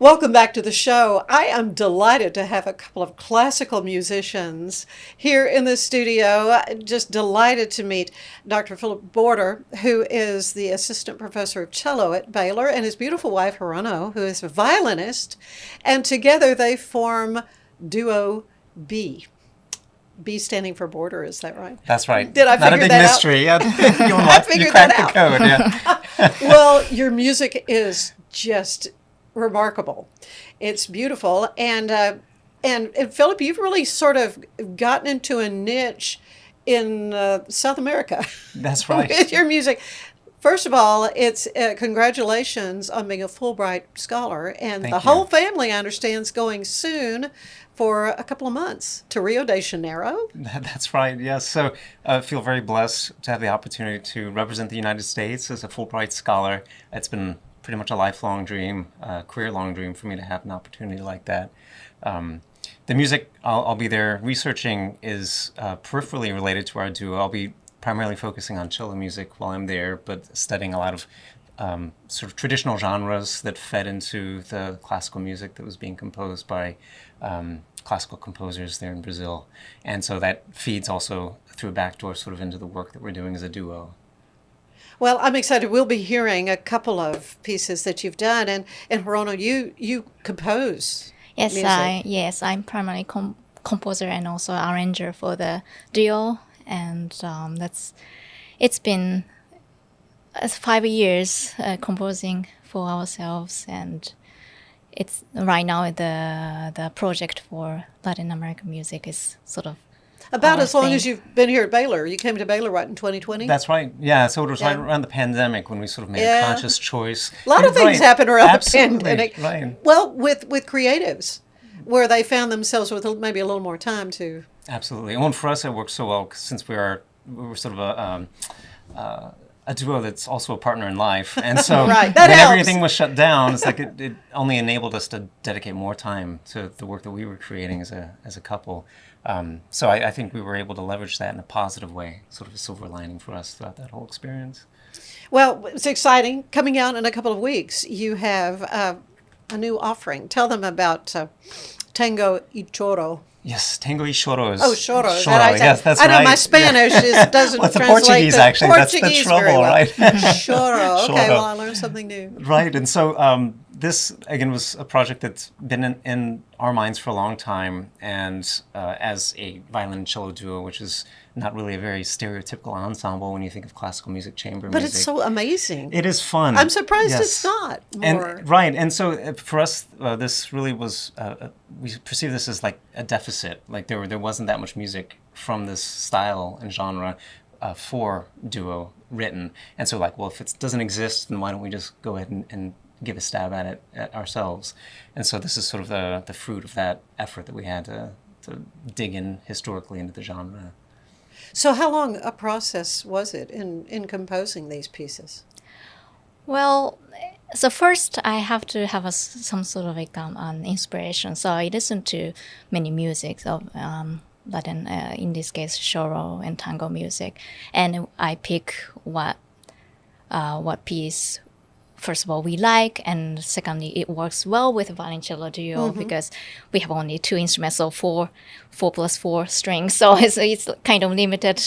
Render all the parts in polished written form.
Welcome back to the show. I am delighted to have a couple of classical musicians here in the studio. Just delighted to meet Dr. Philip Borter, who is the assistant professor of cello at Baylor, and his beautiful wife, Hirono, who is a violinist. And together they form Duo B. B standing for border, is that right? That's right. Did I Not figure a big that mystery. out? I figured you that cracked the code. Yeah. Well, your music is just remarkable. It's beautiful, and Philip, you've really sort of gotten into a niche in South America. That's right. With your music. First of all, it's congratulations on being a Fulbright scholar, and Thank the you. whole family, I understand, is going soon for a couple of months to Rio de Janeiro. That's right. Yes. So I feel very blessed to have the opportunity to represent the United States as a Fulbright scholar. It's been pretty much a lifelong dream, career-long dream for me to have an opportunity like that. The music I'll be there researching is peripherally related to our duo. I'll be primarily focusing on cello music while I'm there, but studying a lot of sort of traditional genres that fed into the classical music that was being composed by classical composers there in Brazil. And so that feeds also through a backdoor sort of into the work that we're doing as a duo. Well, I'm excited. We'll be hearing a couple of pieces that you've done, and Hirono, you compose music. I'm primarily composer and also arranger for the duo, and it's been 5 years composing for ourselves, and it's right now the project for Latin American music is sort of About our as long thing. as you've been here at Baylor. You came to Baylor, right, in 2020? That's right. Yeah. So it was right Yeah. around the pandemic when we sort of made Yeah. a conscious choice. A lot of things Right. happen around Absolutely. the pandemic. Right. Well, with creatives, where they found themselves with maybe a little more time to. Absolutely. And for us, it works so well 'cause since we're sort of a duo that's also a partner in life. And so Right, that when helps. everything was shut down, it's like it only enabled us to dedicate more time to the work that we were creating as a couple. So I think we were able to leverage that in a positive way, sort of a silver lining for us throughout that whole experience. Well, it's exciting. Coming out in a couple of weeks, you have a new offering. Tell them about Tango y Choro. Yes, Tango y Choro is... Oh, Choro. Choro, yes, that's I know right. my Spanish doesn't Well, it's the translate Portuguese, to actually. That's the Portuguese trouble, very well. right? Choro. Okay, Choro. well, I learned something new. Right, and so this, again, was a project that's been in our minds for a long time, and as a violin and cello duo, which is not really a very stereotypical ensemble when you think of classical music, chamber But music. it's so amazing. It is fun. I'm surprised Yes. it's not more. And right, and so for us, this really was we perceive this as like a deficit. Like there wasn't that much music from this style and genre for duo written, and so like, well, if it doesn't exist, then why don't we just go ahead and give a stab at it ourselves? And so this is sort of the fruit of that effort that we had to dig in historically into the genre. So how long a process was it in composing these pieces? Well, so first I have to have some sort of an inspiration. So I listen to many music of Latin, in this case, choro and tango music, and I pick what piece. First of all, we like, and secondly, it works well with violoncello duo because we have only two instruments, so four plus four strings. So it's kind of limited.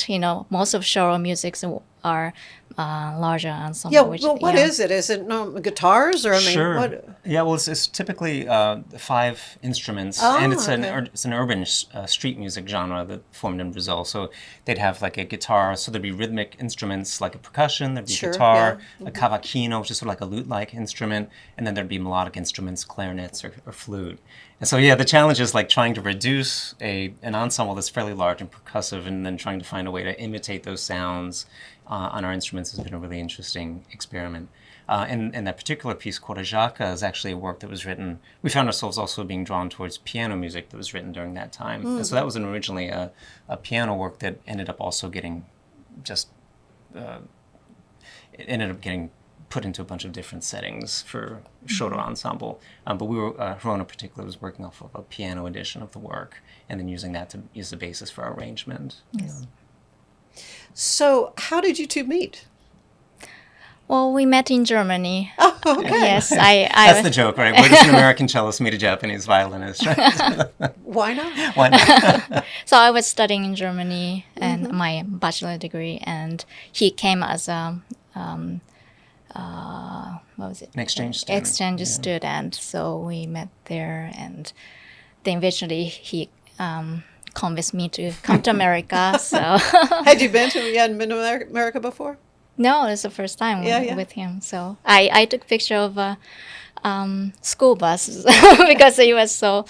Most of choro musics are larger ensemble. Yeah, well, what is it? Is it guitars or Sure. what? Yeah, well, it's typically 5 instruments, Oh, and it's okay. it's an urban street music genre that formed in Brazil. So they'd have like a guitar, so there'd be rhythmic instruments like a percussion, there'd be Sure, guitar, yeah. a cavaquinho, which is sort of like a lute-like instrument, and then there'd be melodic instruments, clarinets or flute. And so, yeah, the challenge is like trying to reduce an ensemble that's fairly large and percussive, and then trying to find a way to imitate those sounds on our instruments has been a really interesting experiment. And that particular piece, Corajaka, is actually a work that was written. We found ourselves also being drawn towards piano music that was written during that time. And so that was originally a piano work that ended up also getting it ended up getting put into a bunch of different settings for Choro ensemble. But Hirono in particular was working off of a piano edition of the work and then using that to use the basis for our arrangement. Yes. So how did you two meet? Well, we met in Germany. Oh, okay. Yes, That's the joke, right? Where does an American cellist meet a Japanese violinist? Right? Why not? Why not? So I was studying in Germany and my bachelor degree, and he came as a what was it? An exchange student. Exchange student. So we met there, and then eventually he convinced me to come to America. So Had you hadn't been to America before? no, it's the first time Yeah. with him. So I took picture of a school bus because he was so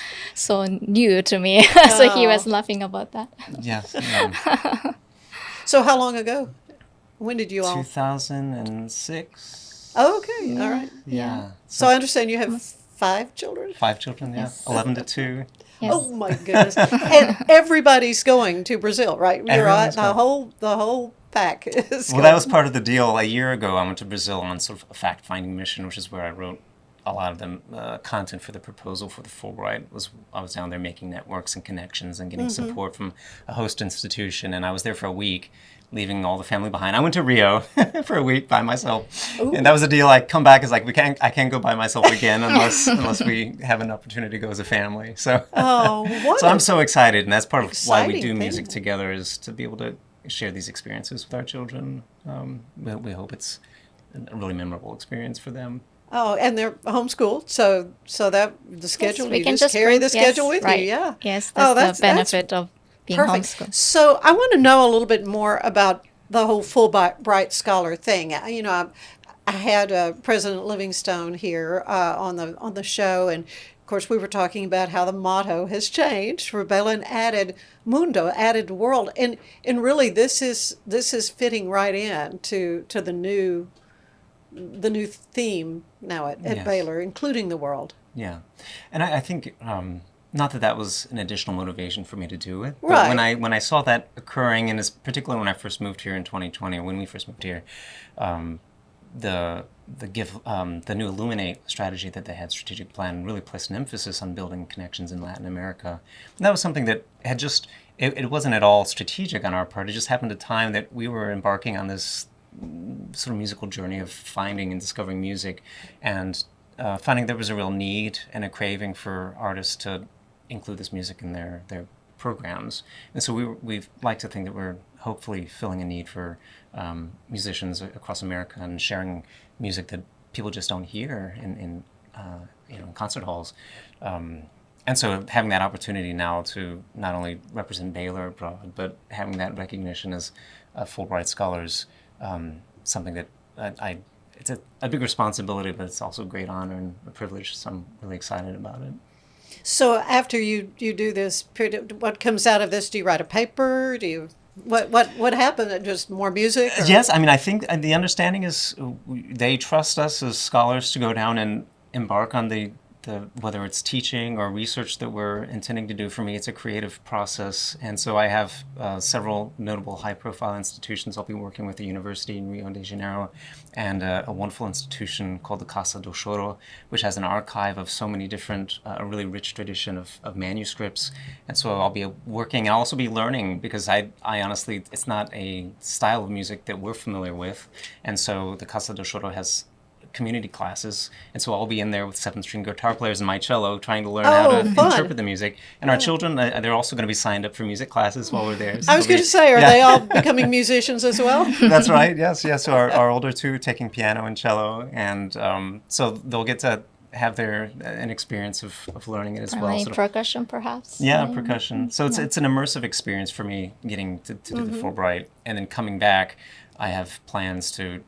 new to me. So he was laughing about that. Yes. Yeah. So how long ago? When did you all? 2006. Oh, okay. All right. Yeah. So I understand you have 5 children? 5 children, yeah. Yes. 11 to 2. Yes. Oh my goodness! And everybody's going to Brazil, right? You're right. Everyone's The whole pack is. Well, that was part of the deal. A year ago, I went to Brazil on sort of a fact-finding mission, which is where I wrote a lot of the content for the proposal for the Fulbright. I was down there making networks and connections and getting support from a host institution, and I was there for a week, leaving all the family behind. I went to Rio for a week by myself, and that was the deal. I come back, it's like I can't go by myself again unless we have an opportunity to go as a family. So, what so I'm so excited, and that's part of why we exciting do music thing. together, is to be able to share these experiences with our children. We hope it's a really memorable experience for them. Oh, and they're homeschooled, so that the schedule we you can just carry bring- the schedule with right. you. Yeah. Yes, Oh, that's the benefit of being perfect. homeschooled. So I want to know a little bit more about the whole Fulbright Scholar thing. You know, I had President Livingstone here on the show, and of course we were talking about how the motto has changed for Balin, added mundo, added world, and really this is fitting right in to the new theme now at Yes. Baylor, including the world. Yeah, and I think not that was an additional motivation for me to do it, but Right. when I saw that occurring, and particularly when I first moved here in 2020, when we first moved here, the new Illuminate strategy that they had, strategic plan, really placed an emphasis on building connections in Latin America. And that was something that had just it wasn't at all strategic on our part. It just happened at a time that we were embarking on this sort of musical journey of finding and discovering music, and finding there was a real need and a craving for artists to include this music in their programs. And so we like to think that we're hopefully filling a need for musicians across America and sharing music that people just don't hear in concert halls. And so having that opportunity now to not only represent Baylor abroad, but having that recognition as Fulbright scholars, something that it's a big responsibility, but it's also a great honor and a privilege. So I'm really excited about it. So after you do this, what comes out of this? Do you write a paper? Do you what happened? Just more music? Or? Yes, I mean, I think the understanding is they trust us as scholars to go down and embark on the whether it's teaching or research that we're intending to do. For me, it's a creative process, and so I have several notable high-profile institutions I'll be working with: the university in Rio de Janeiro, and a wonderful institution called the Casa do Choro, which has an archive of so many different, a really rich tradition of manuscripts. And so I'll be working, and I'll also be learning, because I honestly, it's not a style of music that we're familiar with, and so the Casa do Choro has community classes, and so I'll be in there with 7-string guitar players and my cello trying to learn how to fun. interpret the music. And our children, they're also going to be signed up for music classes while we're there. So I was going to say, are they all becoming musicians as well? That's right, yes. So our older two taking piano and cello, and so they'll get to have an experience of learning it as well. Like Sort of- percussion, perhaps. yeah, percussion. So it's an immersive experience for me getting to do the Fulbright, and then coming back, I have plans to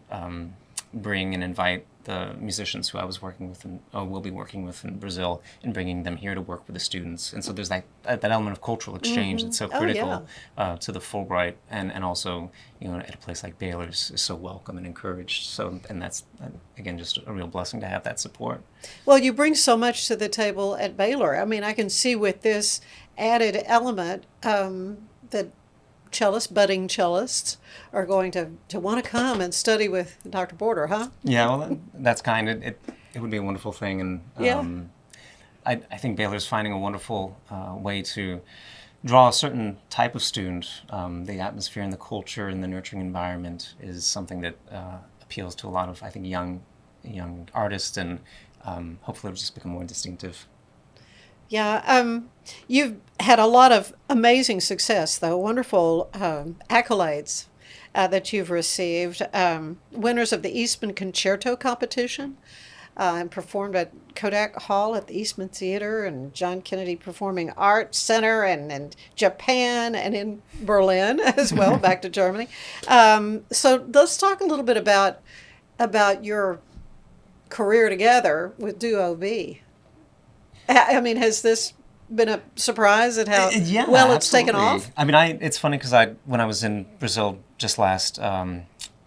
bring and invite the musicians who I was working with and will be working with in Brazil, and bringing them here to work with the students. And so there's that element of cultural exchange that's so critical to the Fulbright, and also at a place like Baylor is so welcome and encouraged. So, and that's again just a real blessing to have that support. Well, you bring so much to the table at Baylor. I mean, I can see with this added element that budding cellists are going to want to come and study with Dr. Borter, huh? Yeah, well, that's kind. It would be a wonderful thing, and I think Baylor's finding a wonderful way to draw a certain type of student. The atmosphere and the culture and the nurturing environment is something that appeals to a lot of, I think, young artists, and hopefully it'll just become more distinctive. Yeah, you've had a lot of amazing success, though, wonderful accolades that you've received. Winners of the Eastman Concerto Competition, and performed at Kodak Hall at the Eastman Theater and John Kennedy Performing Arts Center, and Japan, and in Berlin as well, back to Germany. So let's talk a little bit about your career together with Duo B. I mean, has this been a surprise at how Yeah, well it's absolutely. taken off? I mean, it's funny because when I was in Brazil just last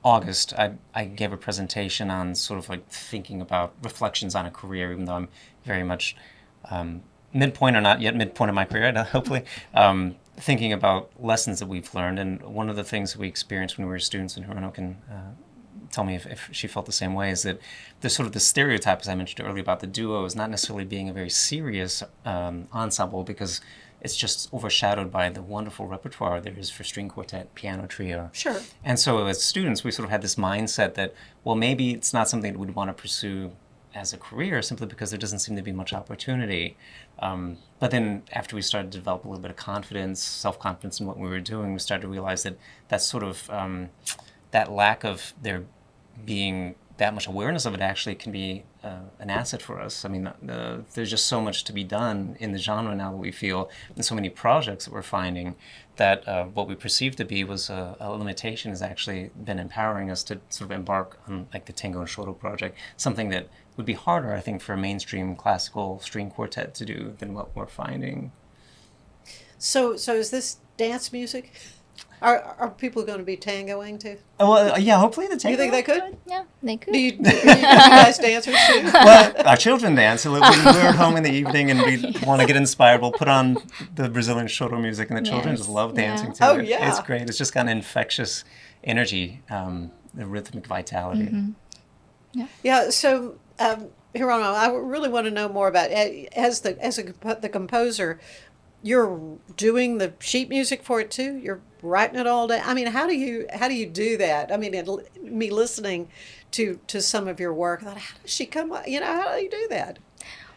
August, I gave a presentation on sort of like thinking about reflections on a career, even though I'm very much midpoint or not yet midpoint of my career, hopefully, thinking about lessons that we've learned. And one of the things that we experienced when we were students, and Hirono can tell me if she felt the same way, is that there's sort of the stereotype, as I mentioned earlier, about the duo is not necessarily being a very serious ensemble, because it's just overshadowed by the wonderful repertoire there is for string quartet, piano trio. Sure. And so as students, we sort of had this mindset that, well, maybe it's not something that we'd want to pursue as a career simply because there doesn't seem to be much opportunity. But then after we started to develop a little bit of confidence, self-confidence in what we were doing, we started to realize that that sort of, that lack of there being that much awareness of it actually can be an asset for us. I mean, there's just so much to be done in the genre now that we feel, and so many projects that we're finding, that what we perceived to be was a limitation has actually been empowering us to sort of embark on like the Tango and Shoro project, something that would be harder, I think, for a mainstream classical string quartet to do than what we're finding. So is this dance music? Are people going to be tangoing too? Oh, well, yeah, hopefully the Do you tango. think they could? Yeah, they could. Do you guys dancers too? Well, our children dance. So when we're home in the evening and we want to get inspired, we'll put on the Brazilian choro music, and the children Yes, just love dancing yeah. to Oh, it. yeah. It's great. It's just got an infectious energy, the rhythmic vitality. Mm-hmm. Yeah. So, Hirono, I really want to know more about the composer. You're doing the sheet music for it too. You're writing it all down. I mean, how do you do that? I mean, me listening to some of your work, I thought, how does she come up? How do you do that?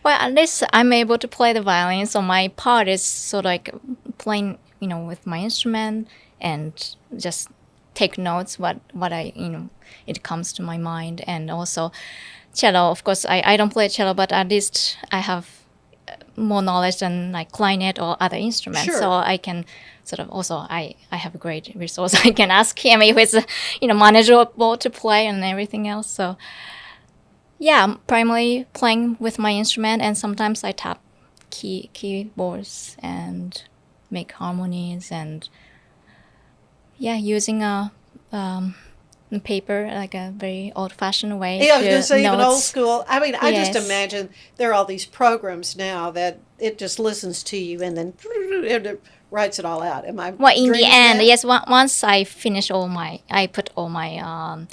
Well, at least I'm able to play the violin, so my part is sort of like playing, with my instrument and just take notes what I it comes to my mind. And also cello, of course, I don't play cello, but at least I have more knowledge than like clarinet or other instruments. Sure. So I can sort of also, I have a great resource. I can ask him if it's, manageable to play and everything else. So yeah, I'm primarily playing with my instrument, and sometimes I tap keyboards and make harmonies, and using a paper, like a very old-fashioned way. Yeah, I was going to say even old notes. school. I mean, I just Yes. imagine there are all these programs now that it just listens to you and then it writes it all out. Am I Well, in the dreaming end, that? yes. Once I finish I put all my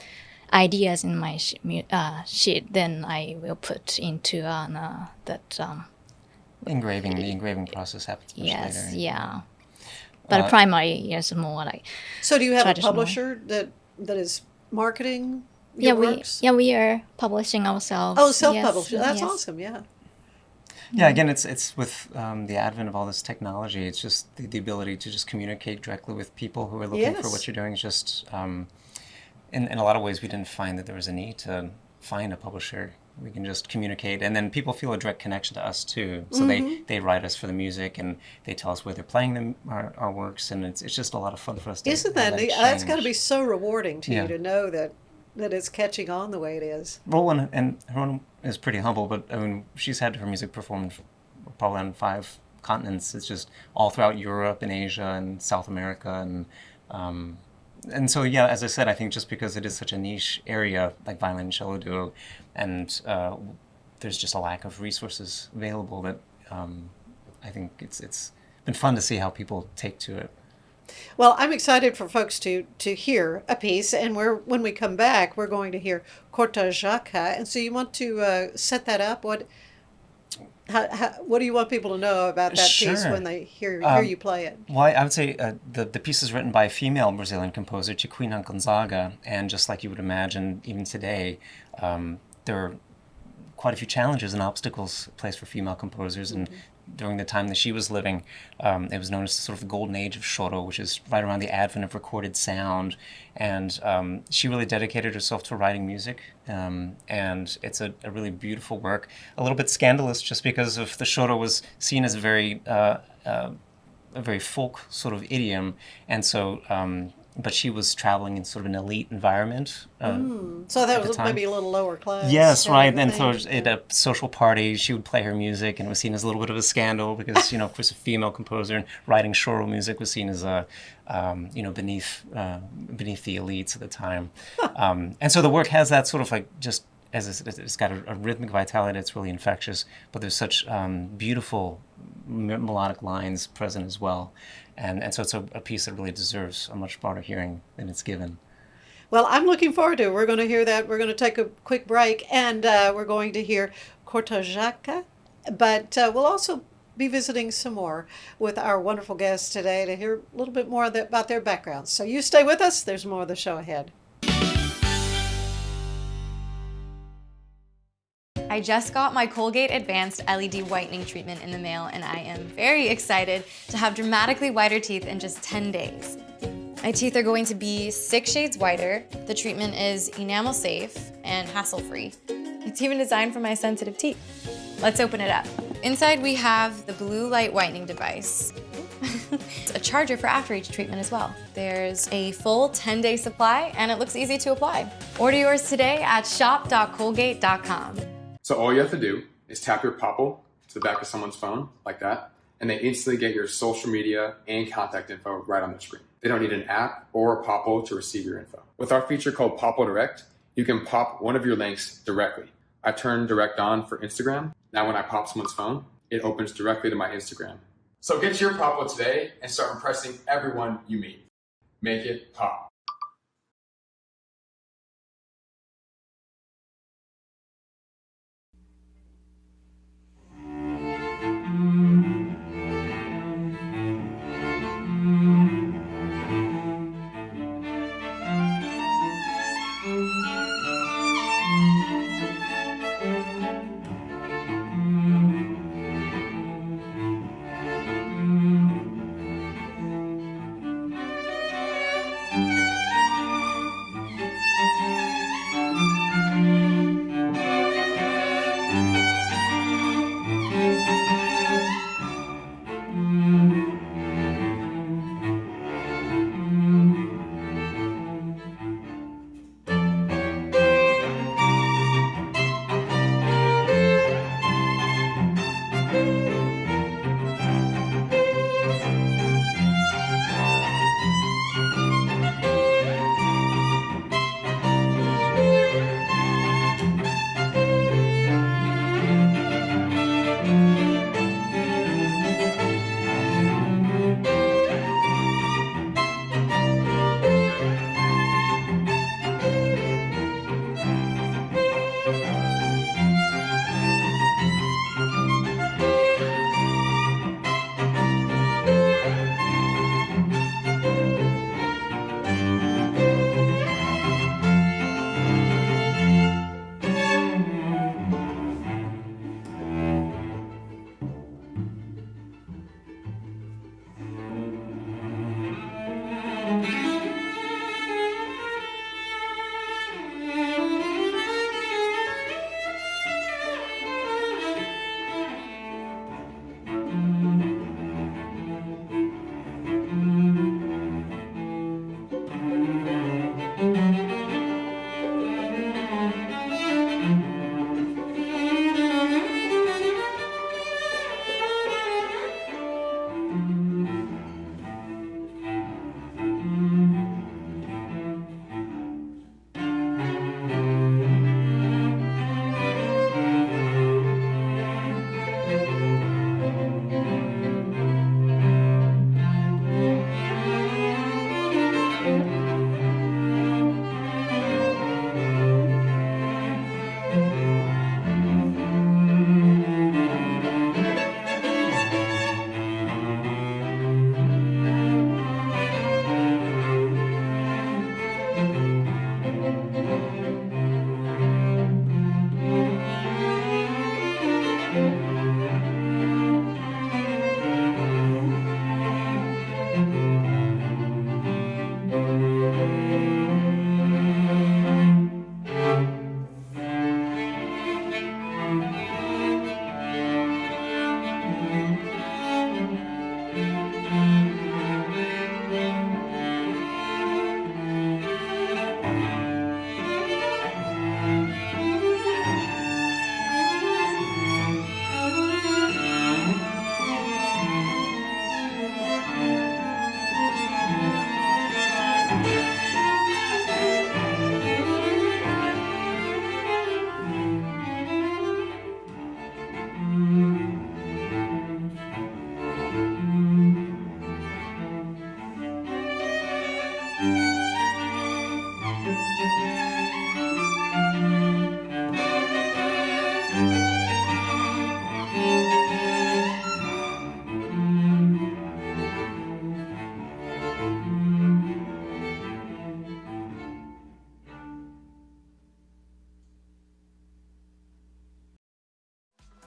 ideas in my sheet. Then I will put into that. The engraving process happens much Yes, later. yeah. But Uh, primary is more like So do you have a traditional. publisher that is marketing your works? we are publishing ourselves. Oh, self-publishing. Yes, That's yes. awesome. Yeah. Yeah, again, it's with the advent of all this technology, it's just the ability to just communicate directly with people who are looking for Yes. what you're doing. It's just, in a lot of ways, we didn't find that there was a need to find a publisher. We can just communicate, and then people feel a direct connection to us too. So they write us for the music, and they tell us where they're playing our works, and it's just a lot of fun for us to Isn't have that neat? That's got to exchange. be so rewarding to Yeah. you to know that it's catching on the way it is. Roland and Hirono is pretty humble, but I mean, she's had her music performed probably on 5 continents. It's just all throughout Europe and Asia and South America, and so yeah, as I said, I think just because it is such a niche area like violin and cello duo, and there's just a lack of resources available, that I think it's been fun to see how people take to it. Well, I'm excited for folks to hear a piece, and when we come back, we're going to hear Corta Jaca. And so you want to set that up? What do you want people to know about that piece Sure. when they hear you play it? Well, I would say the piece is written by a female Brazilian composer, Chiquinha Gonzaga, and just like you would imagine, even today, there are quite a few challenges and obstacles placed for female composers. And during the time that she was living, it was known as sort of the golden age of choro, which is right around the advent of recorded sound. And she really dedicated herself to writing music. And it's a really beautiful work. A little bit scandalous just because of the choro was seen as a very folk sort of idiom. And so, but she was traveling in sort of an elite environment. So that at the was time. maybe a little lower class. Yes, kind right. of a And so thing. at a social party, she would play her music, and it was seen as a little bit of a scandal because, of course, a female composer and writing choro music was seen as beneath the elites at the time. And so the work has that sort of like just as it's got a rhythmic vitality that's really infectious, but there's such beautiful melodic lines present as well. And so it's a piece that really deserves a much broader hearing than it's given. Well, I'm looking forward to it. We're going to hear that. We're going to take a quick break, and we're going to hear Cortajaca, but we'll also be visiting some more with our wonderful guests today to hear a little bit more about their backgrounds. So you stay with us. There's more of the show ahead. I just got my Colgate Advanced LED Whitening Treatment in the mail, and I am very excited to have dramatically whiter teeth in just 10 days. My teeth are going to be 6 shades whiter. The treatment is enamel safe and hassle-free. It's even designed for my sensitive teeth. Let's open it up. Inside we have the blue light whitening device. A charger for after each treatment as well. There's a full 10-day supply, and it looks easy to apply. Order yours today at shop.colgate.com. So all you have to do is tap your Popple to the back of someone's phone, like that, and they instantly get your social media and contact info right on their screen. They don't need an app or a Popple to receive your info. With our feature called Popple Direct, you can pop one of your links directly. I turned Direct on for Instagram. Now when I pop someone's phone, it opens directly to my Instagram. So get your Popple today and start impressing everyone you meet. Make it pop.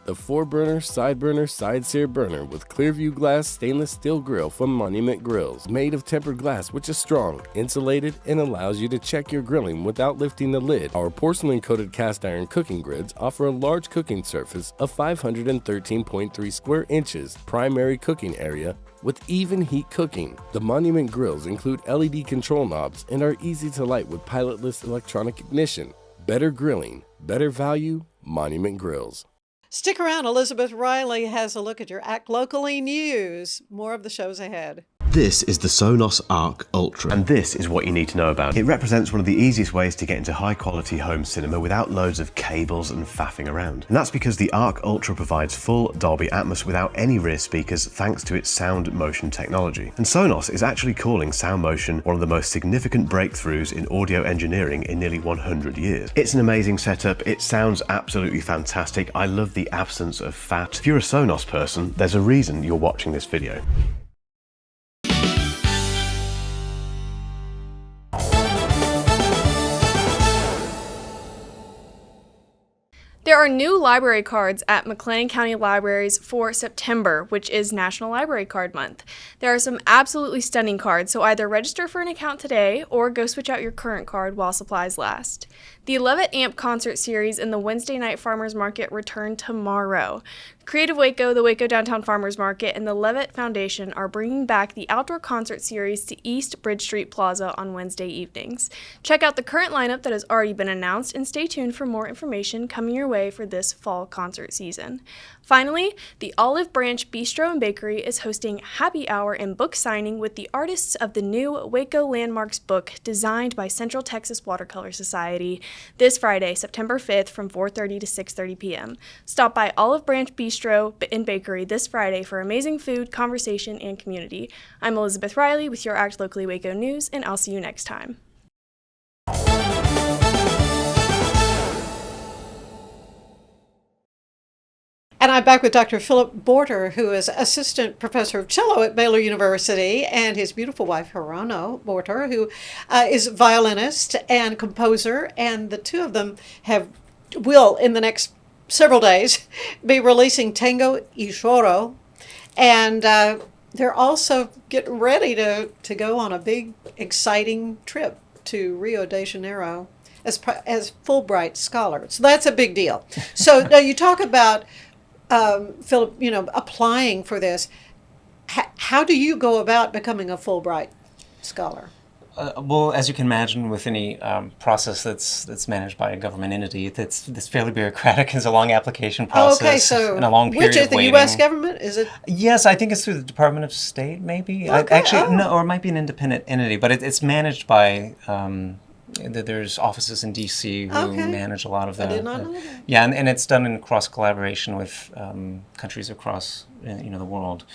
the 4-burner, side-burner, side-sear burner with Clearview glass stainless steel grill from Monument Grills. Made of tempered glass, which is strong, insulated, and allows you to check your grilling without lifting the lid. Our porcelain-coated cast iron cooking grids offer a large cooking surface of 513.3 square inches, primary cooking area, with even heat cooking. The Monument Grills include LED control knobs and are easy to light with pilotless electronic ignition. Better grilling, better value, Monument Grills. Stick around. Elizabeth Riley has a look at your Act Locally news. More of the shows ahead. This is the Sonos Arc Ultra, and this is what you need to know about. It represents one of the easiest ways to get into high quality home cinema without loads of cables and faffing around. And that's because the Arc Ultra provides full Dolby Atmos without any rear speakers thanks to its sound motion technology. And Sonos is actually calling sound motion one of the most significant breakthroughs in audio engineering in nearly 100 years. It's an amazing setup, it sounds absolutely fantastic. I love the absence of fat. If you're a Sonos person, there's a reason you're watching this video. There are new library cards at McLean County Libraries for September, which is National Library Card Month. There are some absolutely stunning cards, so either register for an account today or go switch out your current card while supplies last. The Levitt Amp Concert Series and the Wednesday Night Farmers Market return tomorrow. Creative Waco, the Waco Downtown Farmers Market, and the Levitt Foundation are bringing back the outdoor concert series to East Bridge Street Plaza on Wednesday evenings. Check out the current lineup that has already been announced and stay tuned for more information coming your way for this fall concert season. Finally, the Olive Branch Bistro and Bakery is hosting happy hour and book signing with the artists of the new Waco Landmarks book designed by Central Texas Watercolor Society this Friday, September 5th from 4:30 to 6:30 p.m. Stop by Olive Branch Bistro and Bakery this Friday for amazing food, conversation, and community. I'm Elizabeth Riley with your Act Locally Waco News, and I'll see you next time. And I'm back with Dr. Philip Borter, who is Assistant Professor of Cello at Baylor University, and his beautiful wife, Hirono Borter, who is violinist and composer, and the two of them will, in the next several days, be releasing Tango y Choro, and they're also getting ready to go on a big, exciting trip to Rio de Janeiro as Fulbright scholars. So that's a big deal. So now you talk about Philip, applying for this. How do you go about becoming a Fulbright scholar? Well, as you can imagine, with any process that's managed by a government entity, that's fairly bureaucratic. It's a long application process. Okay, so and a long period which is of the waiting. U.S. government? Is it? Yes, I think it's through the Department of State, maybe. Okay, No, or it might be an independent entity, but it's managed by. There's offices in D.C. who manage a lot of that. I did not know that. Yeah, and it's done in cross collaboration with countries across the world.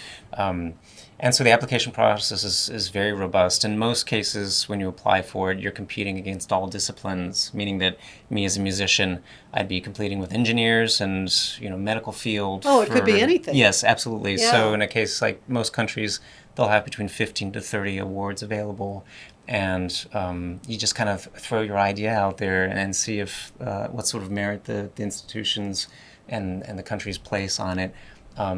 And so the application process is very robust. In most cases, when you apply for it, you're competing against all disciplines, meaning that me as a musician, I'd be competing with engineers and medical field. Oh, it could be anything. Yes, absolutely. Yeah. So in a case like most countries, they'll have between 15 to 30 awards available. And you just kind of throw your idea out there and see if what sort of merit the institutions and the countries place on it.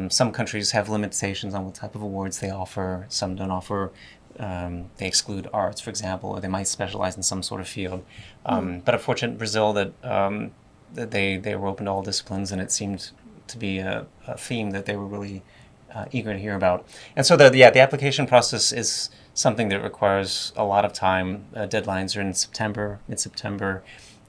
Some countries have limitations on what type of awards they offer. Some don't offer. They exclude arts, for example, or they might specialize in some sort of field. But I'm fortunate in Brazil that they were open to all disciplines, and it seemed to be a theme that they were really eager to hear about. And so the application process is something that requires a lot of time. Deadlines are in mid-September,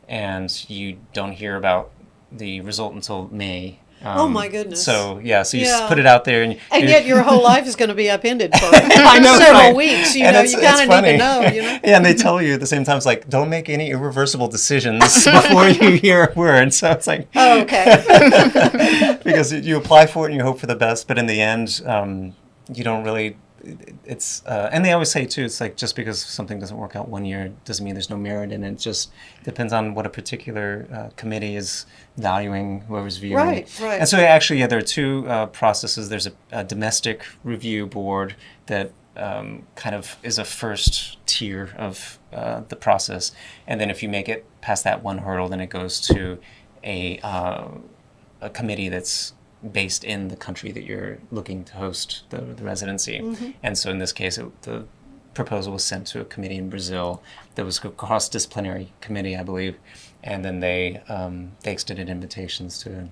and you don't hear about the result until May. Oh my goodness! So you just put it out there, and yet your whole life is going to be upended for I know, several right. weeks. And You kind of need to know. Yeah, and they tell you at the same time, it's like, don't make any irreversible decisions before you hear a word. So it's like, oh, okay. because you apply for it and you hope for the best, but in the end, you don't really. It's and they always say too, it's like just because something doesn't work out one year doesn't mean there's no merit in it. It just depends on what a particular committee is valuing, whoever's viewing. Right. And so actually, there are two processes. There's a domestic review board that kind of is a first tier of the process, and then if you make it past that one hurdle, then it goes to a committee that's based in the country that you're looking to host the residency. And so in this case, the proposal was sent to a committee in Brazil that was a cross-disciplinary committee, I believe, and then they extended invitations to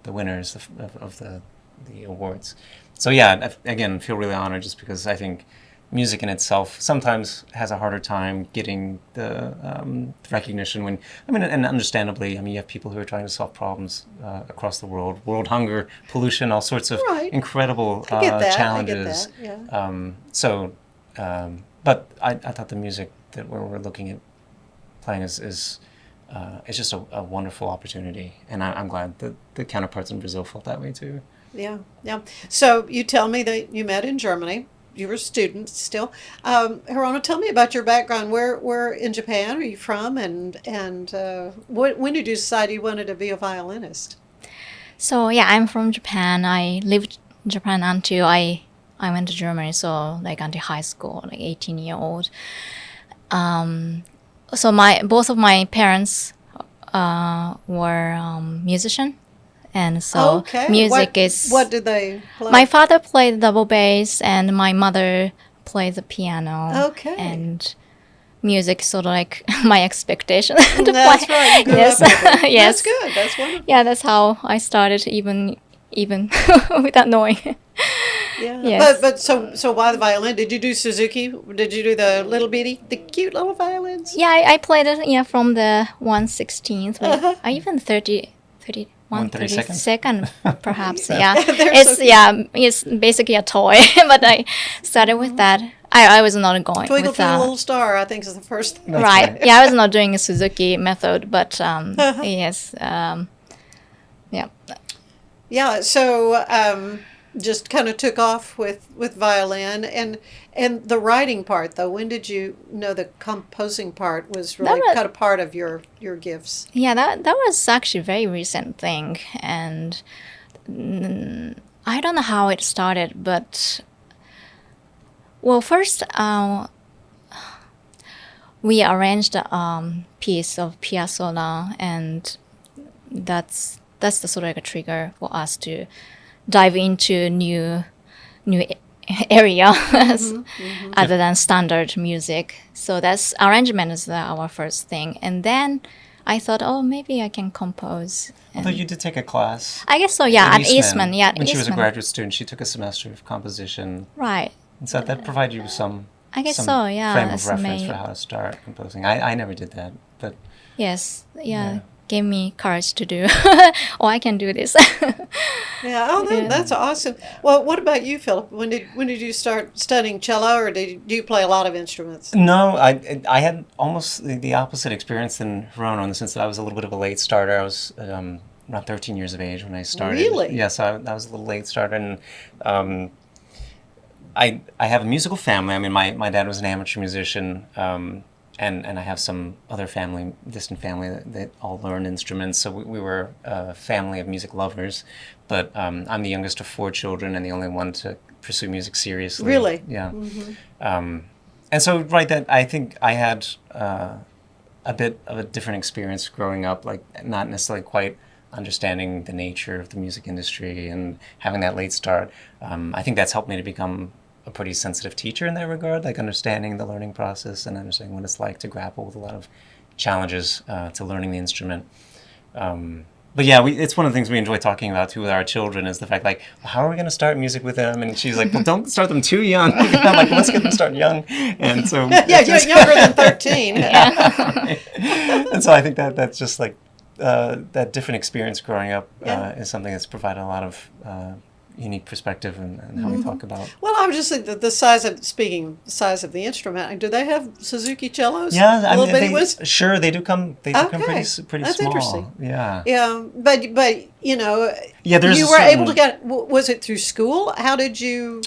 the winners of the awards. So yeah, again, feel really honored just because I think music in itself sometimes has a harder time getting the recognition when, and understandably, you have people who are trying to solve problems across the world hunger, pollution, all sorts of Right. incredible I get that. challenges. I get that. Yeah. But I thought the music that we're looking at playing is it's just a wonderful opportunity, and I'm glad that the counterparts in Brazil felt that way too. Yeah, yeah. So you tell me that you met in Germany. You were students still. Hirono, tell me about your background. Where in Japan are you from, and when did you decide you wanted to be a violinist? So yeah, I'm from Japan. I lived in Japan until I went to Germany. So like until high school, like 18-year-old. So both of my parents were musician, and so Okay. music What did they play? My father played double bass, and my mother played the piano. Okay. And music sort of like my expectation to That's play. right. You grew Yes. up with it. Yes. That's good. That's wonderful. Yeah, that's how I started, even without knowing. Yeah. Yes. But so why the violin? Did you do Suzuki? Did you do the cute little violins? Yeah, I played it. Yeah, from the 1/16th. I even 1/32nd, perhaps. Yeah, it's it's basically a toy, but I started with that. I was not going Twinkle with Twinkle Little Star, I think, is the first thing. right. Yeah, I was not doing a Suzuki method, but yes, yeah. Yeah, so just kind of took off with violin and the writing part though. When did you know the composing part was really kind of part of your gifts? Yeah, that was actually a very recent thing, and I don't know how it started, but well, first we arranged a piece of Piazzolla, and that's the sort of like a trigger for us to dive into new area other than standard music. So that's arrangement is our first thing, and then I thought, oh, maybe I can compose. Although you did take a class. I guess so. Yeah, at Eastman. Yeah, when she was a Eastman. graduate student, she took a semester of composition, Right. and so that provided you with some. I guess some so. Yeah. frame of that's reference my- for how to start composing. I never did that, but Yes. Yeah. Gave me courage to do. Oh, I can do this. Yeah, that's awesome. Well, what about you, Philip? When did you start studying cello, or do you play a lot of instruments? no, I had almost the opposite experience than Hirono in the sense that I was a little bit of a late starter. I was around 13 years of age when I started. Really? Yes, I was a little late starter, and I have a musical family. My dad was an amateur musician, and I have some other distant family that all learned instruments. So we were a family of music lovers. But I'm the youngest of 4 children and the only one to pursue music seriously. Really? Yeah. And so, that I think I had a bit of a different experience growing up, like not necessarily quite understanding the nature of the music industry and having that late start. I think that's helped me to become a pretty sensitive teacher in that regard, like understanding the learning process and understanding what it's like to grapple with a lot of challenges to learning the instrument. But yeah, it's one of the things we enjoy talking about too with our children is the fact, like, how are we going to start music with them? And she's like, well, don't start them too young. I'm like, let's get them started young. And so Yeah, you're younger than 13. and so I think that's just like that different experience growing up is something that's provided a lot of unique perspective in how we talk about. Well, I was just thinking the size of the instrument. Do they have Suzuki cellos? Yeah, I Little mean, bitty ones? sure they do come. They do come Okay. pretty That's small. interesting. Yeah. Yeah, but you know, There's you a were able to certain- get. Was it through school? How did you?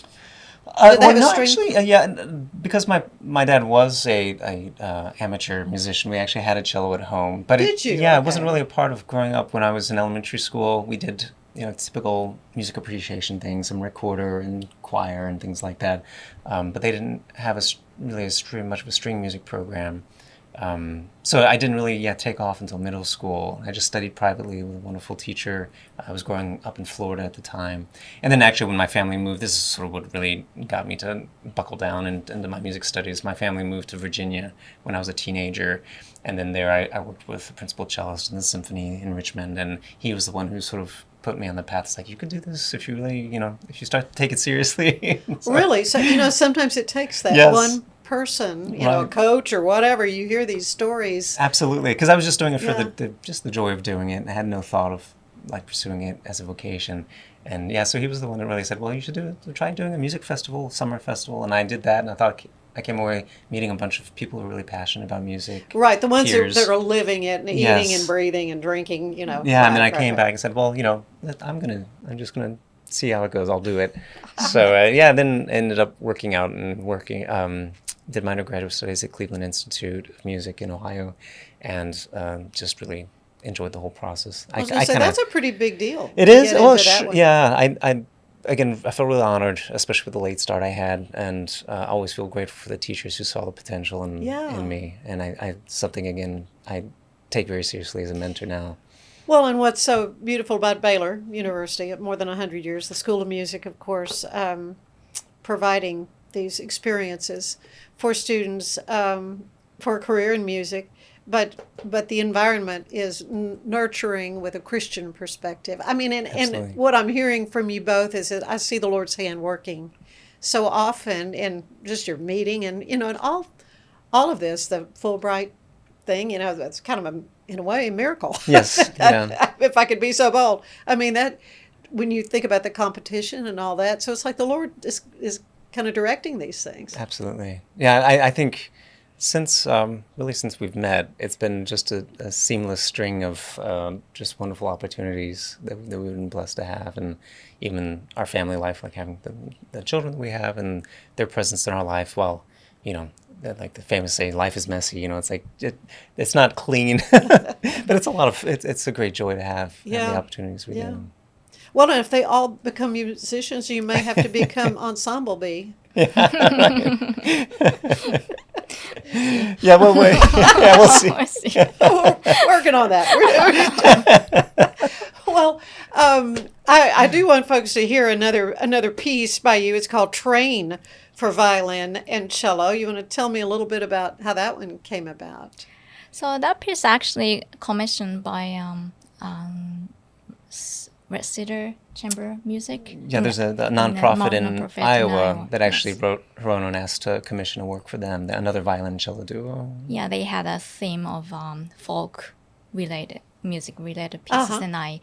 Did they have a no, string? actually, because my dad was a amateur musician. We actually had a cello at home, but Did you? Yeah, it wasn't Okay. really a part of growing up. When I was in elementary school, we did typical music appreciation things, some recorder and choir and things like that. But they didn't have really much of a string music program. So I didn't really take off until middle school. I just studied privately with a wonderful teacher. I was growing up in Florida at the time. And then actually when my family moved, this is sort of what really got me to buckle down into my music studies. My family moved to Virginia when I was a teenager. And then there I worked with the principal cellist in the symphony in Richmond. And he was the one who sort of put me on the path. It's like, you could do this if you really, if you start to take it seriously. Really? So, sometimes it takes that Yes. one person, a Right. coach or whatever. You hear these stories. Absolutely, because I was just doing it for Yeah. just the joy of doing it, and I had no thought of like pursuing it as a vocation. And yeah, so he was the one that really said, "Well, you should try doing a music festival, summer festival." And I did that, and I thought I came away meeting a bunch of people who are really passionate about music. Right, the ones peers. that are living it and eating Yes. and breathing and drinking, Yeah, Right, and then I right, came right. back and said, "Well, I'm just gonna see how it goes. I'll do it." So then ended up working out and working. Did my undergraduate studies at Cleveland Institute of Music in Ohio, and just really enjoyed the whole process. I was going to say, that's a pretty big deal. It to is. get Well, into that one. yeah. I felt really honored, especially with the late start I had, and I always feel grateful for the teachers who saw the potential Yeah. in me. And I something again I take very seriously as a mentor now. Well, and what's so beautiful about Baylor University, more than 100 years, the School of Music, of course, providing these experiences for students for a career in music, but the environment is nurturing with a Christian perspective. I mean, and Absolutely. what I'm hearing from you both is that I see the Lord's hand working so often in just your meeting and and all of this, the Fulbright thing, that's kind of in a way a miracle. Yes, yeah. If I could be so bold. I mean, that when you think about the competition and all that, so it's like the Lord is kind of directing these things. Absolutely. Yeah, I think since we've met, it's been just a seamless string of just wonderful opportunities that we've been blessed to have, and even our family life, like having the children that we have and their presence in our life. While, like the famous say, life is messy. It's like it's not clean, but it's a great joy to have Yeah. the opportunities we Yeah. do. Well, and if they all become musicians, you may have to become ensemble bee. Yeah, well, wait. Yeah, we'll see. I see. Working on that. Well, I do want folks to hear another piece by you. It's called Train for Violin and Cello. You want to tell me a little bit about how that one came about? So that piece actually commissioned by Red Cedar Chamber Music. Yeah, there's a nonprofit in Iowa that actually wrote Hirono and asked to commission a work for them, another violin and cello duo. Yeah, they had a theme of music related pieces, Uh-huh. and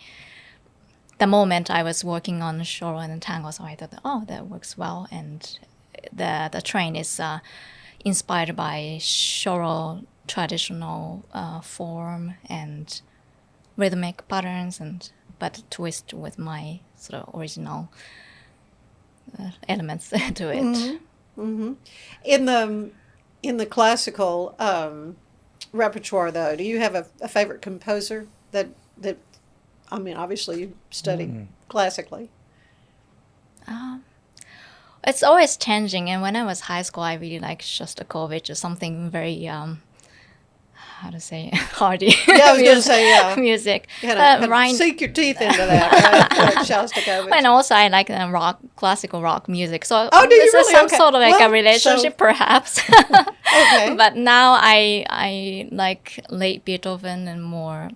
the moment I was working on Shoro and Tango, so I thought, oh, that works well, and the train is inspired by Shoro traditional form and rhythmic patterns, but twist with my sort of original elements to it. In the classical repertoire, though, do you have a favorite composer that I mean, obviously you study classically. It's always changing, and when I was high school, I really liked Shostakovich or something very how to say hardy. Yeah, I was going to say, yeah. music. You had to Right. sink your teeth into that, right? Like Shostakovich. And also, I like classical rock music. So Oh, do you this is really? some Okay. sort of like Well, a relationship, so- perhaps. Okay. But now I like late Beethoven and more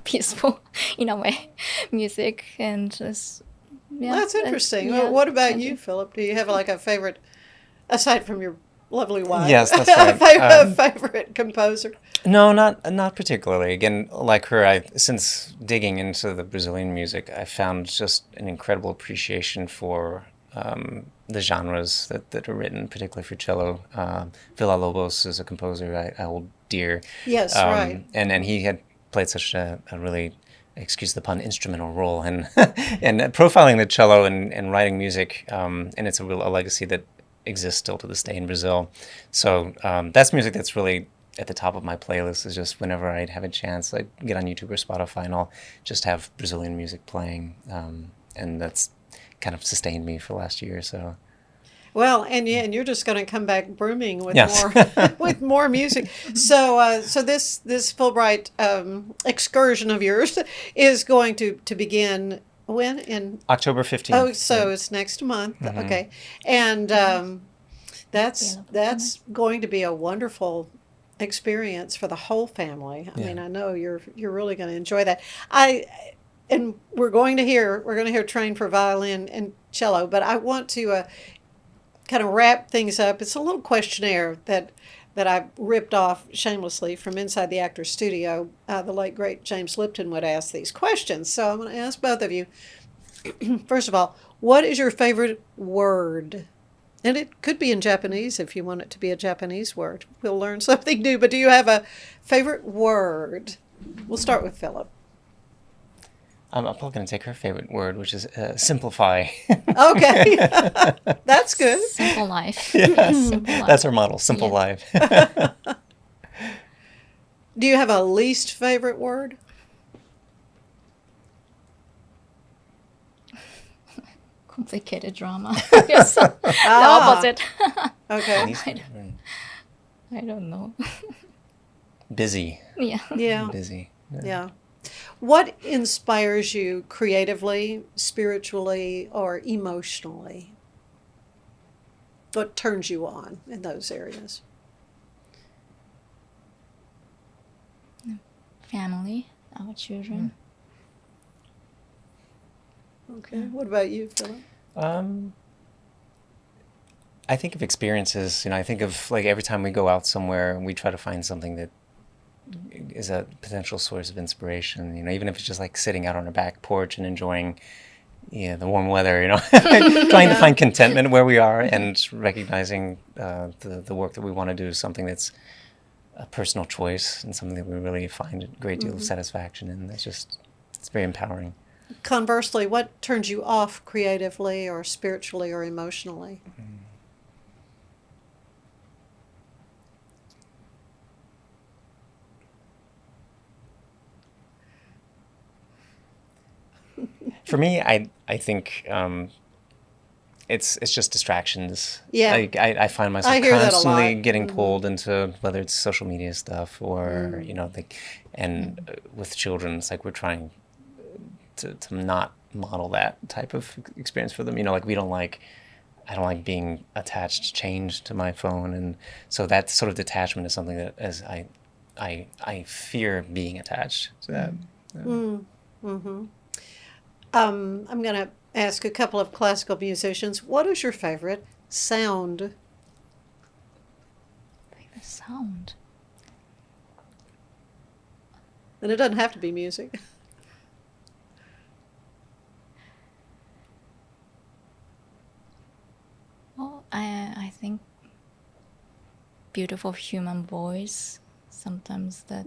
peaceful, in a way, music, and just yeah. That's interesting. yeah, What about changing. you, Philip? Do you have like a favorite, aside from your lovely wife? Yes, that's right. Favorite composer? No, not particularly. Again, like her, since digging into the Brazilian music, I found just an incredible appreciation for the genres that are written, particularly for cello. Villa-Lobos is a composer I hold dear. Yes, right. And he had played such a really, excuse the pun, instrumental role in and profiling the cello and writing music. And it's a legacy that exists still to this day in Brazil. So that's music that's really at the top of my playlist. Is just whenever I'd have a chance, I'd get on YouTube or Spotify and I'll just have Brazilian music playing. And that's kind of sustained me for the last year or so. Well, and yeah, and you're just going to come back booming with Yes. more with more music. So, so this Fulbright excursion of yours is going to begin when in October 15th. oh, so it's next month. Okay, and that's going to be a wonderful experience for the whole family. I mean, I know you're really going to enjoy that. And we're going to hear Train for Violin and Cello, but I want to kind of wrap things up. It's a little questionnaire that I ripped off shamelessly from inside the Actors Studio. The late great James Lipton would ask these questions, so I'm going to ask both of you. First of all, what is your favorite word? And it could be in Japanese if you want it to be a Japanese word. We'll learn something new. But do you have a favorite word? We'll start with Philip. I'm probably going to take her favorite word, which is simplify. Okay, that's good. Simple life. Yes. Simple life. That's our model, simple life. Do you have a least favorite word? Complicated drama. Yes. The opposite. Okay. I don't know. Busy. Yeah. Yeah. Busy. Yeah. What inspires you creatively, spiritually, or emotionally? What turns you on in those areas? Family, our children. Okay. What about you, Philip? I think of experiences, I think of like every time we go out somewhere, we try to find something that is a potential source of inspiration, even if it's just like sitting out on a back porch and enjoying the warm weather, trying to find contentment where we are and recognizing the work that we want to do is something that's a personal choice and something that we really find a great deal of satisfaction in. It's very empowering. Conversely, what turns you off creatively or spiritually or emotionally? For me, I think it's just distractions. Yeah. I find myself I hear that a constantly lot. getting pulled into whether it's social media stuff or with children, it's like we're trying to not model that type of experience for them. I don't like being attached, chained to my phone, and so that sort of detachment is something that I fear being attached to that. I'm going to ask a couple of classical musicians. What is your favorite sound? Favorite sound. And it doesn't have to be music. Well, I think beautiful human voice. Sometimes that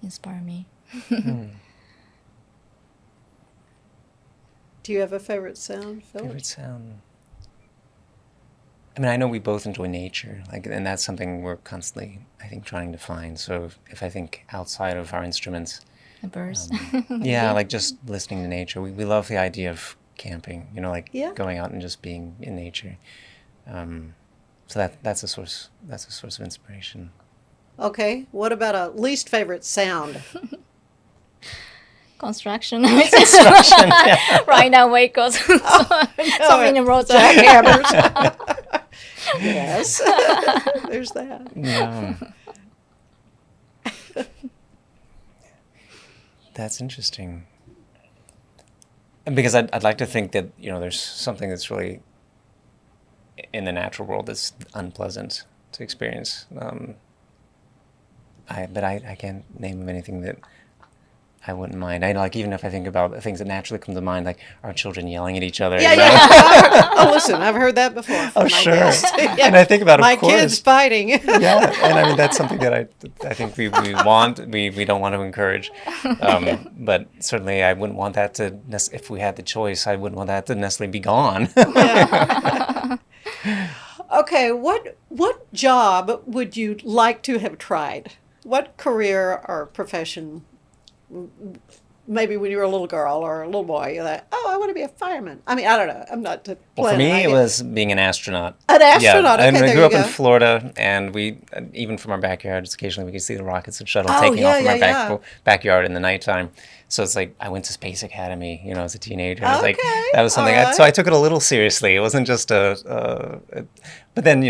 inspire me. Do you have a favorite sound, Philip? Favorite sound. I know we both enjoy nature, and that's something we're constantly, I think, trying to find. So if I think outside of our instruments, The birds. like just listening to nature. We love the idea of camping, Yeah. going out and just being in nature. So that's a source of inspiration. Okay. What about a least favorite sound? Construction. Right now, Waco's. So many roads. Jackhammers. Yes. There's that. Yeah. That's interesting. And because I'd like to think that, there's something that's really in the natural world that's unpleasant to experience. But I can't name of anything that I wouldn't mind. Even if I think about the things that naturally come to mind, like our children yelling at each other. Yeah, yeah. Oh, listen, I've heard that before. Oh, my sure. guest. Yeah. And I think about, my of course. kids fighting. Yeah, and that's something that I think we don't want to encourage. But certainly I wouldn't want that to, if we had the choice, I wouldn't want that to necessarily be gone. Yeah. Okay, what job would you like to have tried? What career or profession, maybe when you were a little girl or a little boy, you're like, oh, I want to be a fireman. I mean, I don't know. I'm not to Well, for me, plan it was being an astronaut. An astronaut, Yeah, and okay, I there grew you up in go. Florida, and we, even from our backyards, occasionally we could see the rockets and shuttle Oh, taking yeah, off from our yeah. backyard in the nighttime. So it's like I went to Space Academy, as a teenager. And it's like Okay, that was something. all right. So I took it a little seriously. It wasn't just but then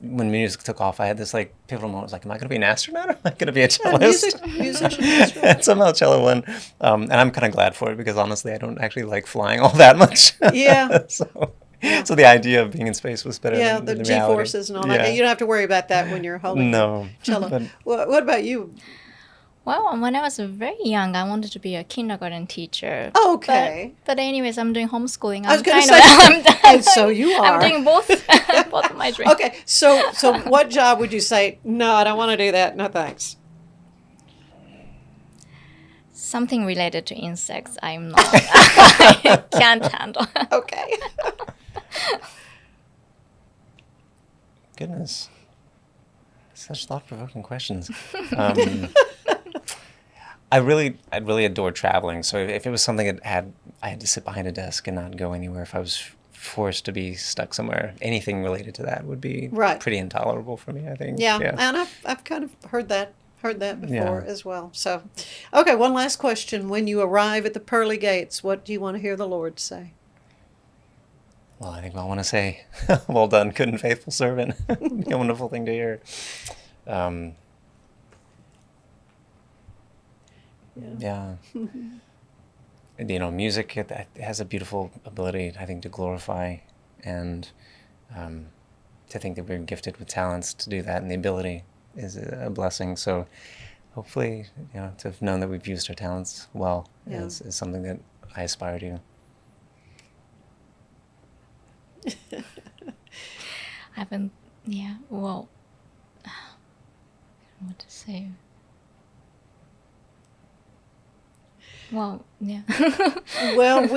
when music took off, I had this like pivotal moment. I was like, am I going to be an astronaut or am I going to be a cellist? Musician. That's right. And somehow cello won, and I'm kind of glad for it because honestly, I don't actually like flying all that much. Yeah. So the idea of being in space was better Yeah, than the the reality. G-forces and all that. Yeah. You don't have to worry about that when you're holding No, the cello. but- What about you? Well, when I was very young, I wanted to be a kindergarten teacher. Okay. But anyways, I'm doing homeschooling. I was I'm going to kind say, of- and so you are. I'm doing both, both of my dreams. Okay, so what job would you say, no, I don't want to do that, no thanks? Something related to insects, I'm not. I can't handle. Okay. Goodness, such thought-provoking questions. I really adore traveling. So if it was something that I had to sit behind a desk and not go anywhere, if I was forced to be stuck somewhere, anything related to that would be Right. pretty intolerable for me, I think. Yeah, and I've kind of heard that before Yeah. as well. So, okay, one last question. When you arrive at the pearly gates, what do you want to hear the Lord say? Well, I think I want to say, well done, good and faithful servant. It'd be a wonderful thing to hear. Yeah. Music, it has a beautiful ability, I think, to glorify, and to think that we're gifted with talents to do that, and the ability is a blessing. So hopefully, to have known that we've used our talents well Yeah. is something that I aspire to. I haven't, well, what to say? Well, yeah. Well,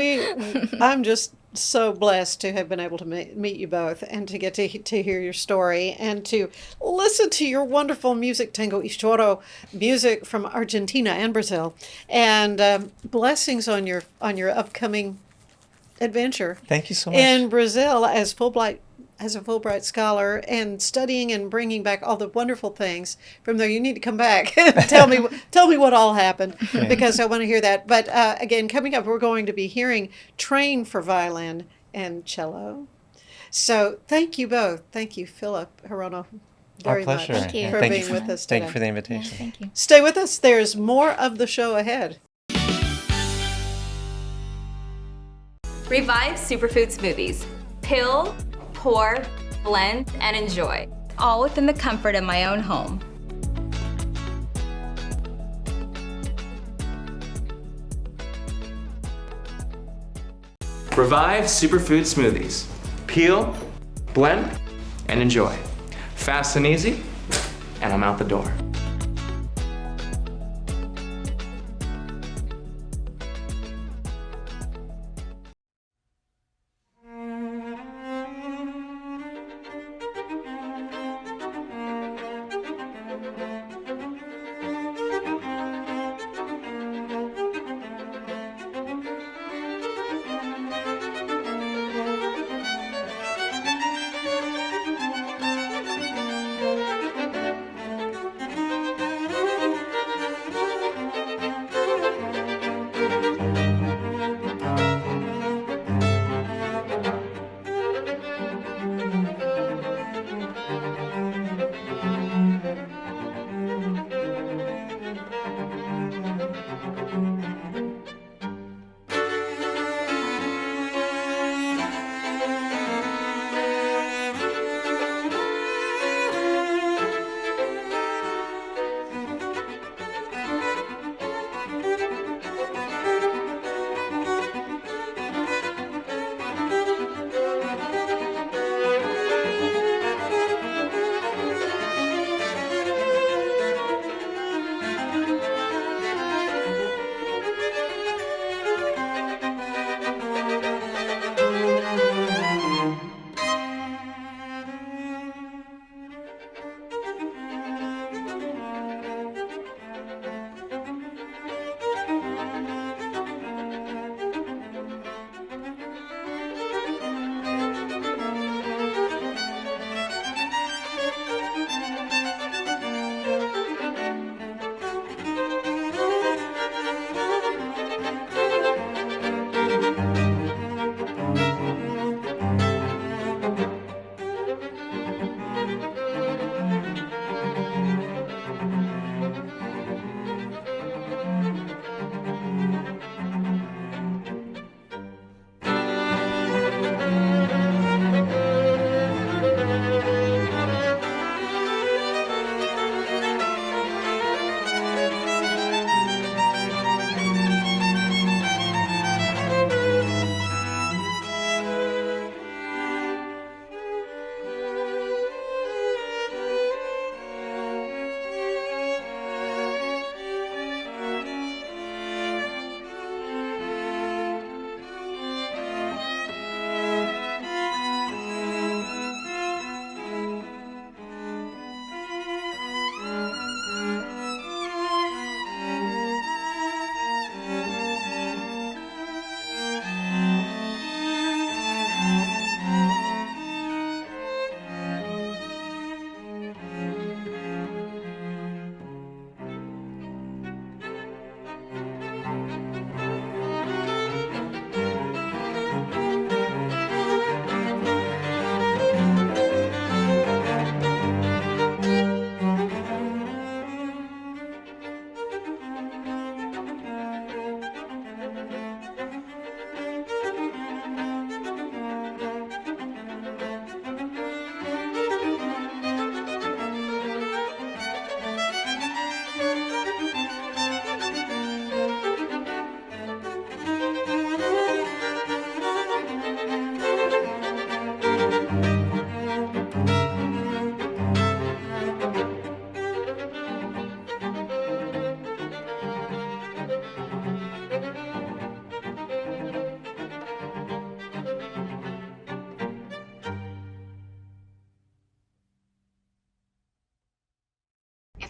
I'm just so blessed to have been able to meet you both and to get to hear your story and to listen to your wonderful music, tango y choro music from Argentina and Brazil, and blessings on your upcoming adventure. Thank you so much. In Brazil as a Fulbright scholar and studying and bringing back all the wonderful things from there. You need to come back and tell me what all happened because I want to hear that. But again, coming up, we're going to be hearing Train for Violin and Cello. So thank you both. Thank you, Philip, Hirono, very Our pleasure. much Thank you. for Thank being you with us Thank today. you for the Yeah, invitation. thank you. Stay with us. There's more of the show ahead. Revive Superfood Smoothies. Pill, pour, blend, and enjoy. All within the comfort of my own home. Revive Superfood Smoothies. Peel, blend, and enjoy. Fast and easy, and I'm out the door.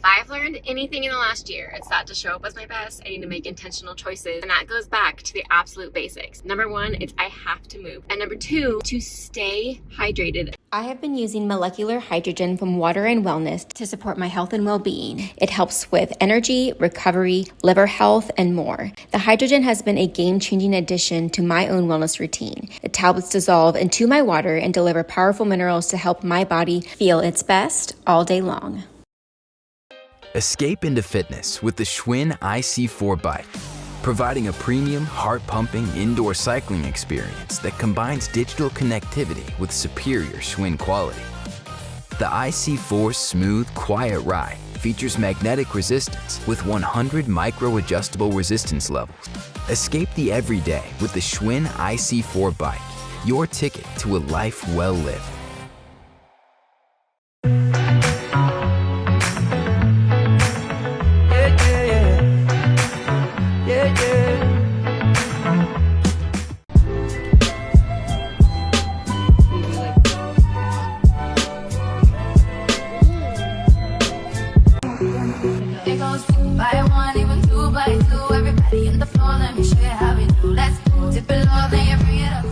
If I've learned anything in the last year, it's that to show up as my best, I need to make intentional choices. And that goes back to the absolute basics. Number one, it's I have to move. And number two, to stay hydrated. I have been using molecular hydrogen from Water and Wellness to support my health and well-being. It helps with energy, recovery, liver health, and more. The hydrogen has been a game-changing addition to my own wellness routine. The tablets dissolve into my water and deliver powerful minerals to help my body feel its best all day long. Escape into fitness with the Schwinn IC4 bike, providing a premium, heart-pumping indoor cycling experience that combines digital connectivity with superior Schwinn quality. The IC4's smooth, quiet ride features magnetic resistance with 100 micro-adjustable resistance levels. Escape the everyday with the Schwinn IC4 bike, your ticket to a life well lived. It goes 2 by 1, even 2 by 2. Everybody in the floor, let me show you how we do. Let's go. Dip it low, then you bring it up.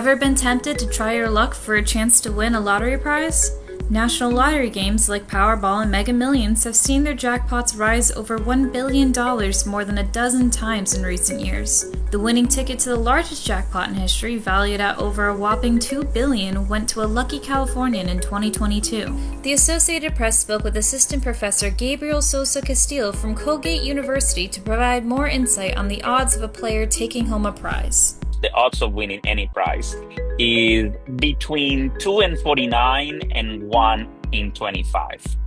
Ever been tempted to try your luck for a chance to win a lottery prize? National lottery games like Powerball and Mega Millions have seen their jackpots rise over $1 billion more than a dozen times in recent years. The winning ticket to the largest jackpot in history, valued at over a whopping $2 billion, went to a lucky Californian in 2022. The Associated Press spoke with Assistant Professor Gabriel Sosa Castillo from Colgate University to provide more insight on the odds of a player taking home a prize. The odds of winning any prize is between 2 in 49 and 1 in 25.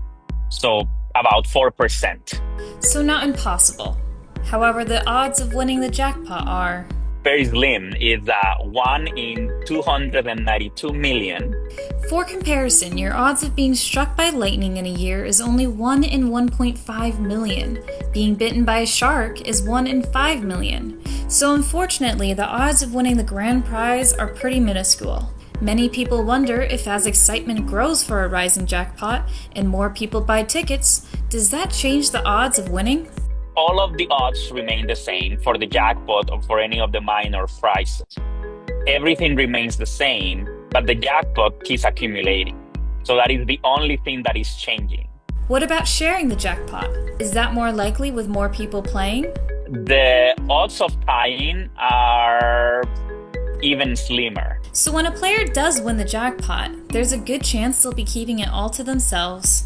So about 4%. So not impossible. However, the odds of winning the jackpot are very slim. It's 1 in 292 million. For comparison, your odds of being struck by lightning in a year is only 1 in 1.5 million. Being bitten by a shark is 1 in 5 million. So unfortunately, the odds of winning the grand prize are pretty minuscule. Many people wonder if as excitement grows for a rising jackpot and more people buy tickets, does that change the odds of winning? All of the odds remain the same for the jackpot or for any of the minor prizes. Everything remains the same, but the jackpot keeps accumulating. So that is the only thing that is changing. What about sharing the jackpot? Is that more likely with more people playing? The odds of tying are even slimmer. So when a player does win the jackpot, there's a good chance they'll be keeping it all to themselves.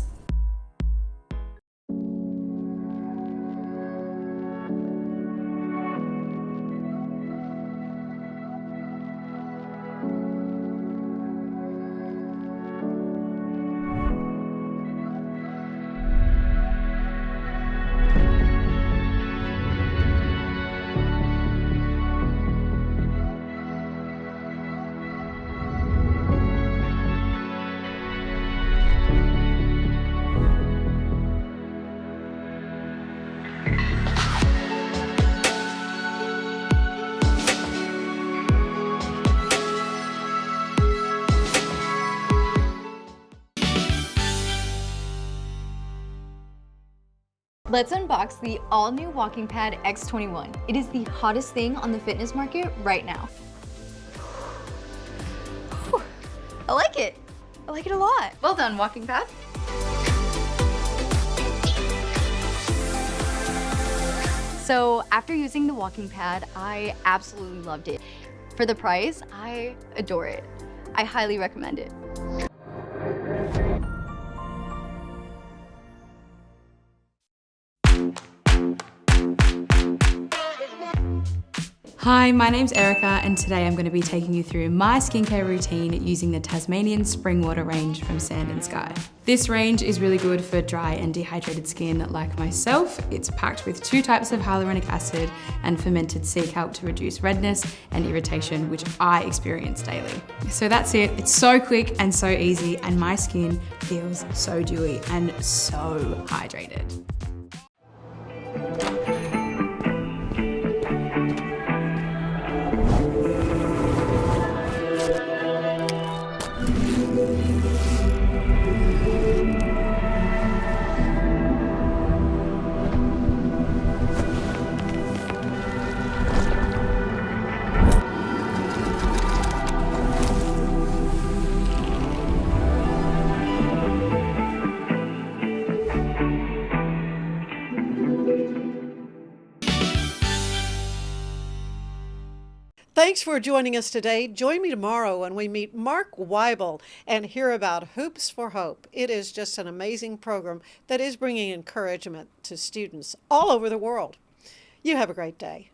Let's unbox the all-new Walking Pad X21. It is the hottest thing on the fitness market right now. Whew, I like it. I like it a lot. Well done, Walking Pad. So after using the Walking Pad, I absolutely loved it. For the price, I adore it. I highly recommend it. Hi, my name's Erica and today I'm going to be taking you through my skincare routine using the Tasmanian Spring Water range from Sand & Sky. This range is really good for dry and dehydrated skin like myself. It's packed with 2 types of hyaluronic acid and fermented sea kelp to reduce redness and irritation, which I experience daily. So that's it. It's so quick and so easy and my skin feels so dewy and so hydrated. Thanks for joining us today. Join me tomorrow when we meet Mark Weibel and hear about Hoops for Hope. It is just an amazing program that is bringing encouragement to students all over the world. You have a great day.